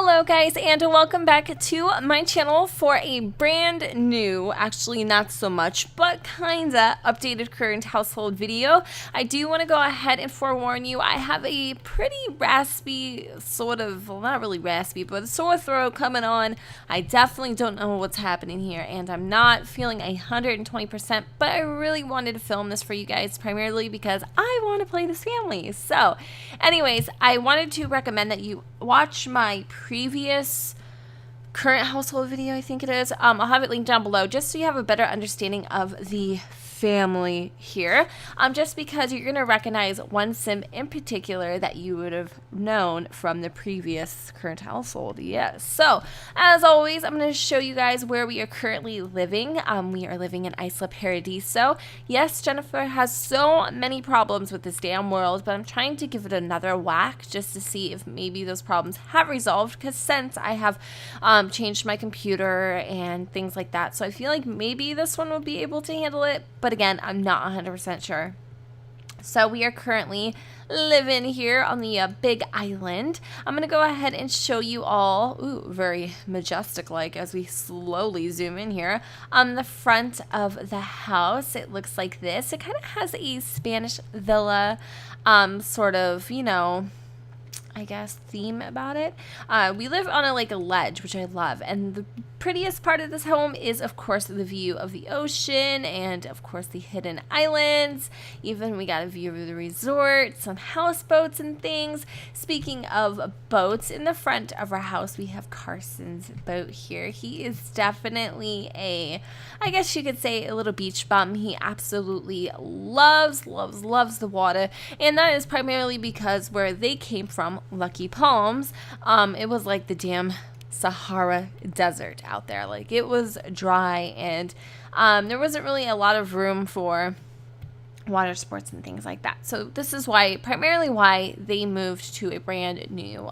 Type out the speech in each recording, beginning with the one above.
Hello guys, and welcome back to my channel for a brand new, actually not so much, but kinda updated current household video. I do want to go ahead and forewarn you, I have a pretty raspy, sort of, well, not really raspy, but a sore throat coming on. I definitely don't know what's happening here, and I'm not feeling 120%, but I really wanted to film this for you guys, primarily because I want to play this family. So, anyways, I wanted to recommend that you watch my previous current household video, I think it is. I'll have it linked down below just so you have a better understanding of the family here, just because you're gonna recognize one sim in particular that you would have known from the previous current household. Yes, so as always, I'm going to show you guys where we are currently living. We are living in Isla Paradiso. Yes, Jennifer has so many problems with this damn world, but I'm trying to give it another whack just to see if maybe those problems have resolved, because since I have changed my computer and things like that, so I feel like maybe this one will be able to handle it, but again, I'm not 100% sure. So we are currently living here on the big island. I'm going to go ahead and show you all, ooh, very majestic-like as we slowly zoom in here. On the front of the house, it looks like this. It kind of has a Spanish villa sort of, you know, I guess, theme about it. We live on a ledge, which I love, and the prettiest part of this home is, of course, the view of the ocean and, of course, the hidden islands. Even we got a view of the resort, some houseboats and things. Speaking of boats, in the front of our house, we have Carson's boat here. He is definitely a, I guess you could say, a little beach bum. He absolutely loves the water, and that is primarily because where they came from, Lucky Palms, it was like the damn Sahara desert out there. Like, it was dry, and there wasn't really a lot of room for water sports and things like that. So this is why, primarily why they moved to a brand new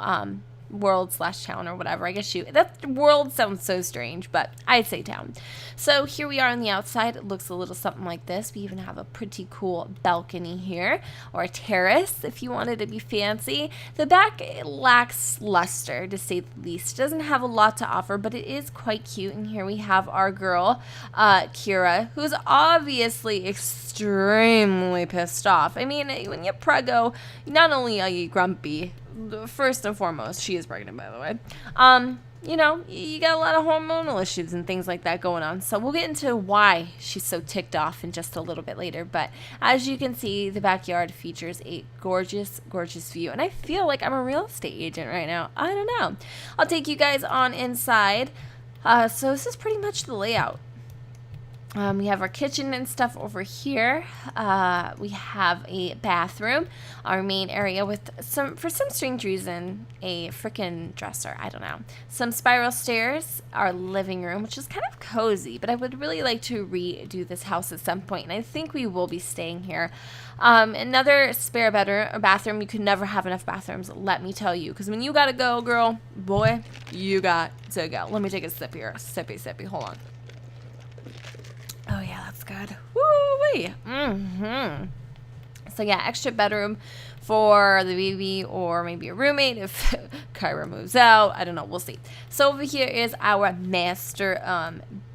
world / town or whatever. I guess that world sounds so strange, but I'd say town. So here we are on the outside. It looks a little something like this. We even have a pretty cool balcony here, or a terrace if you wanted to be fancy. The back, it lacks luster, to say the least. It doesn't have a lot to offer, but it is quite cute. And here we have our girl, Kira, who's obviously extremely pissed off. I mean, when you're preggo, not only are you grumpy, first and foremost, she is pregnant, by the way. You know, you got a lot of hormonal issues and things like that going on. So we'll get into why she's so ticked off in just a little bit later. But as you can see, the backyard features a gorgeous, gorgeous view. And I feel like I'm a real estate agent right now. I don't know. I'll take you guys on inside. So this is pretty much the layout. We have our kitchen and stuff over here. We have a bathroom, our main area with for some strange reason, a freaking dresser. I don't know. Some spiral stairs, our living room, which is kind of cozy, but I would really like to redo this house at some point, and I think we will be staying here. Another spare bedroom or bathroom. You could never have enough bathrooms, let me tell you, because when you gotta go, girl, boy, you got to go. Let me take a sip here. Sippy. Hold on. Oh yeah, that's good. Woo-wee. So yeah, extra bedroom for the baby or maybe a roommate if Kyra moves out. I don't know. We'll see. So over here is our master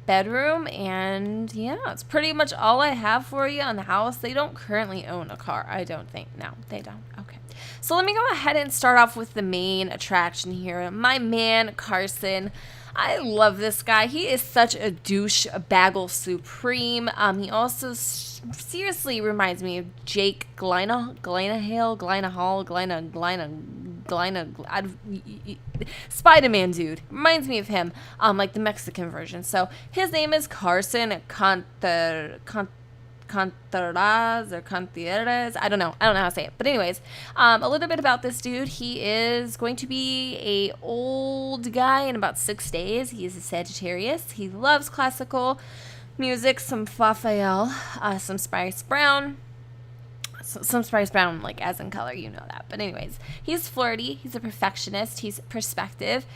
bedroom, and yeah, it's pretty much all I have for you on the house. They don't currently own a car, I don't think. No, they don't. Okay. So let me go ahead and start off with the main attraction here. My man, Carson. I love this guy. He is such a douche, a bagel supreme. He also seriously reminds me of Jake Gyllenhaal, Spider-Man dude. Reminds me of him, like the Mexican version. So his name is Carson Contresras or Contresras. I don't know how to say it. But anyways, a little bit about this dude. He is going to be a old guy in about 6 days. He is a Sagittarius. He loves classical music, some Fafael, some Spice Brown. Some Spice Brown, like as in color, you know that. But anyways, he's flirty, he's a perfectionist, he's perspective,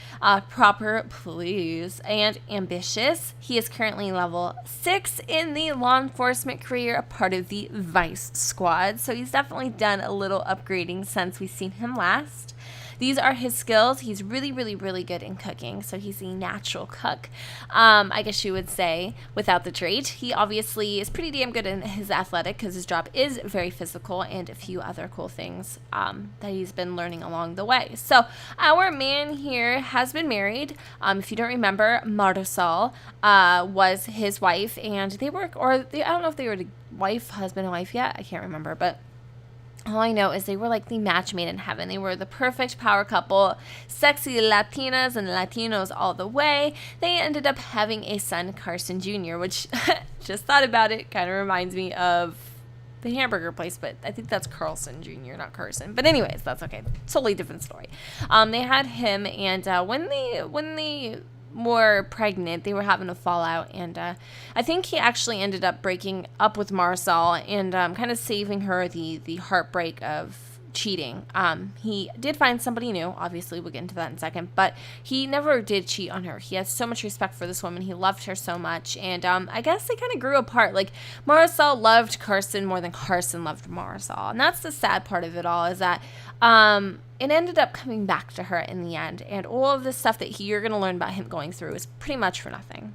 proper, please, and ambitious. He is currently level 6 in the law enforcement career, a part of the Vice Squad. So he's definitely done a little upgrading since we've seen him last. these are his skills. He's really, really, really good in cooking. So he's a natural cook, I guess you would say, without the trait. He obviously is pretty damn good in his athletic because his job is very physical, and a few other cool things that he's been learning along the way. So our man here has been married. If you don't remember, Marisol was his wife, and they were, I don't know if they were husband and wife yet. I can't remember, but all I know is they were like the match made in heaven. They were the perfect power couple, sexy Latinas and Latinos all the way. They ended up having a son, Carson Jr., which just thought about it, kind of reminds me of the hamburger place, but I think that's Carlson Jr., not Carson. But anyways, that's okay. Totally different story. They had him, and when they were pregnant, they were having a fallout, and I think he actually ended up breaking up with Marisol and kind of saving her the heartbreak of cheating. He did find somebody new. Obviously, we'll get into that in a second, but he never did cheat on her. He has so much respect for this woman. He loved her so much, and I guess they kind of grew apart. Like, Marisol loved Carson more than Carson loved Marisol, and that's the sad part of it all, is that it ended up coming back to her in the end, and all of the stuff that you're going to learn about him going through is pretty much for nothing.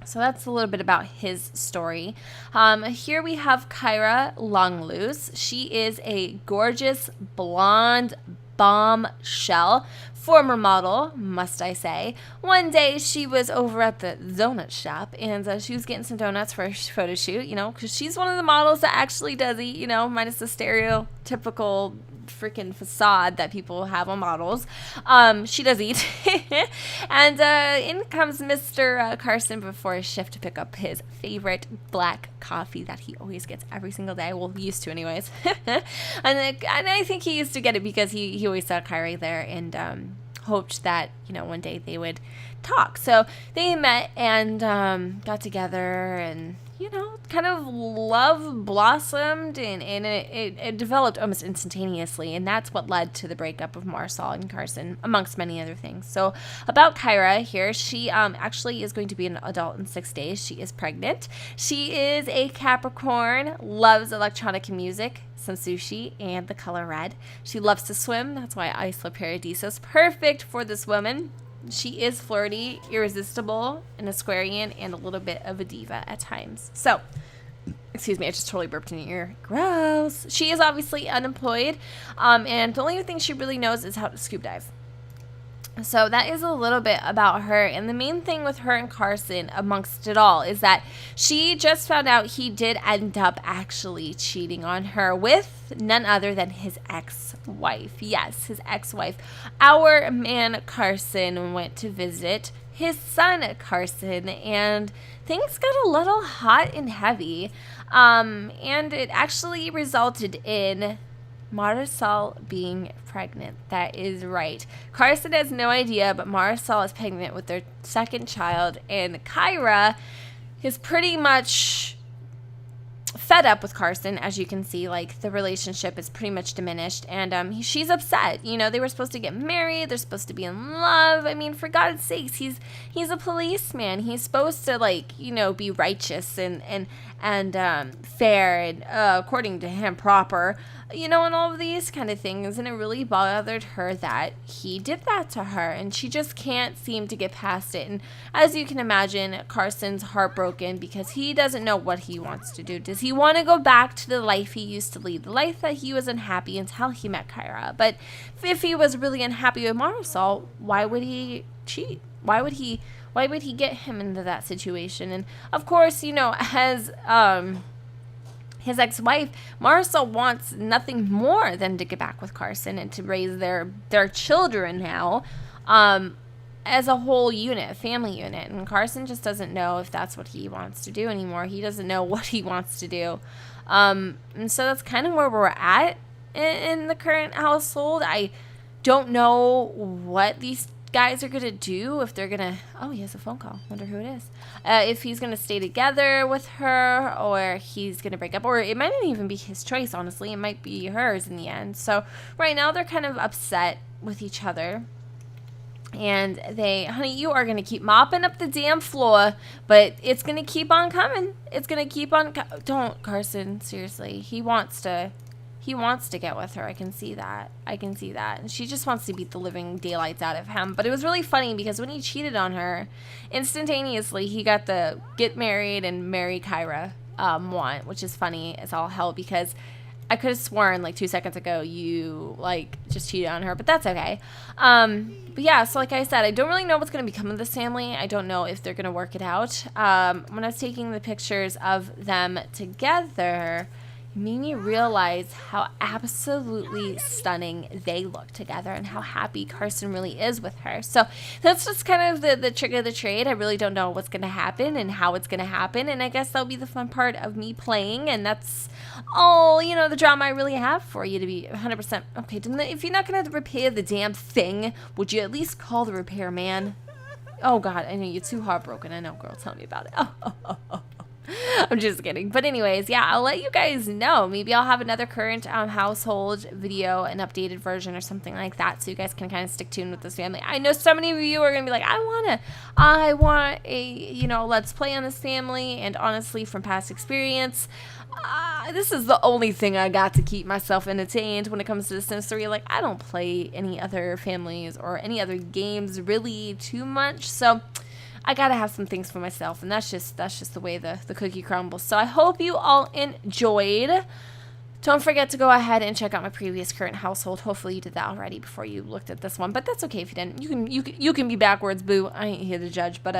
So that's a little bit about his story. Here we have Kyra Longloose. She is a gorgeous blonde bombshell, former model, must I say. One day she was over at the donut shop, and she was getting some donuts for a photo shoot, because she's one of the models that actually does eat, minus the stereotypical freaking facade that people have on models. She does eat. And in comes Mr. Carson before his shift to pick up his favorite black coffee that he always gets every single day. Well, used to anyways. and I think he used to get it because he always saw Kyrie there, and hoped that, one day they would talk. So they met and got together, and kind of love blossomed, and it developed almost instantaneously, and that's what led to the breakup of Marisol and Carson, amongst many other things. So about Kyra here, she actually is going to be an adult in 6 days. She is pregnant. She is a Capricorn, loves electronic music, some sushi, and the color red. She loves to swim. That's why Isla Paradiso is perfect for this woman. She is flirty, irresistible, an Aquarian, and a little bit of a diva at times. So, excuse me, I just totally burped in your ear. Gross. She is obviously unemployed, and the only thing she really knows is how to scuba dive. So that is a little bit about her, and the main thing with her and Carson amongst it all is that she just found out he did end up actually cheating on her with none other than his ex-wife. Yes, his ex-wife. Our man Carson went to visit his son Carson, and things got a little hot and heavy, and it actually resulted in Marisol being pregnant. That is right. Carson has no idea, but Marisol is pregnant with their second child, and Kyra is pretty much fed up with Carson. As you can see, like, the relationship is pretty much diminished, and she's upset. They were supposed to get married. They're supposed to be in love. I mean, for God's sakes, he's a policeman. He's supposed to, be righteous and fair and according to him proper, and all of these kind of things. And it really bothered her that he did that to her, and she just can't seem to get past it. And as you can imagine, Carson's heartbroken because he doesn't know what he wants to do. Does he want to go back to the life he used to lead, the life that he was unhappy until he met Kyra? But if he was really unhappy with Marisol, why would he cheat? Why would he get him into that situation? And of course, as his ex-wife, Marisol wants nothing more than to get back with Carson and to raise their children now as a whole unit, a family unit. And Carson just doesn't know if that's what he wants to do anymore. He doesn't know what he wants to do. And so that's kind of where we're at in the current household. I don't know what these guys are gonna do, if they're gonna, oh, he has a phone call, wonder who it is, if he's gonna stay together with her, or he's gonna break up, or it might not even be his choice. Honestly, it might be hers in the end. So right now they're kind of upset with each other, and honey, you are gonna keep mopping up the damn floor, but it's gonna keep on coming. It's gonna keep on don't, Carson, seriously, he wants to He wants to get with her. I can see that. I can see that. And she just wants to beat the living daylights out of him. But it was really funny because when he cheated on her, instantaneously he got the get married and marry Kyra want, which is funny as all hell because I could have sworn like 2 seconds ago you like just cheated on her, but that's okay. But yeah, so like I said, I don't really know what's going to become of this family. I don't know if they're going to work it out. When I was taking the pictures of them together, it made me realize how absolutely stunning they look together and how happy Carson really is with her. So that's just kind of the trick of the trade. I really don't know what's going to happen and how it's going to happen. And I guess that'll be the fun part of me playing. And that's all, you know, the drama I really have for you to be 100%. Okay, if you're not going to repair the damn thing, would you at least call the repairman? Oh, God, I know you're too heartbroken. I know, girl. Tell me about it. Oh. I'm just kidding. But anyways, yeah, I'll let you guys know. Maybe I'll have another current household video, an updated version or something like that, so you guys can kind of stick tuned with this family. I know so many of you are going to be like, I want a, you know, let's play on this family. And honestly, from past experience, this is the only thing I got to keep myself entertained when it comes to The Sims 3. Like, I don't play any other families or any other games really too much, so I gotta have some things for myself, and that's just the way the cookie crumbles. So I hope you all enjoyed. Don't forget to go ahead and check out my previous current household. Hopefully you did that already before you looked at this one, but that's okay if you didn't. You can be backwards, boo. I ain't here to judge, but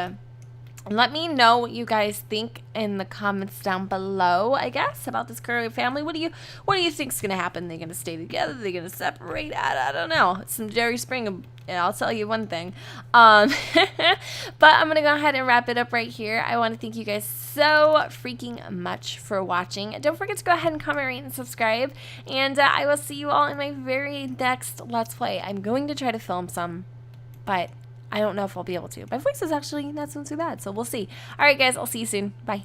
let me know what you guys think in the comments down below, I guess, about this current family. What do you think's gonna happen? They're gonna stay together? They're gonna separate? I don't know. It's some Jerry Springer. I'll tell you one thing. But I'm gonna go ahead and wrap it up right here. I want to thank you guys so freaking much for watching. Don't forget to go ahead and comment, rate, and subscribe. And I will see you all in my very next Let's Play. I'm going to try to film some, but I don't know if I'll be able to. My voice is actually not so too bad, so we'll see. All right, guys, I'll see you soon. Bye.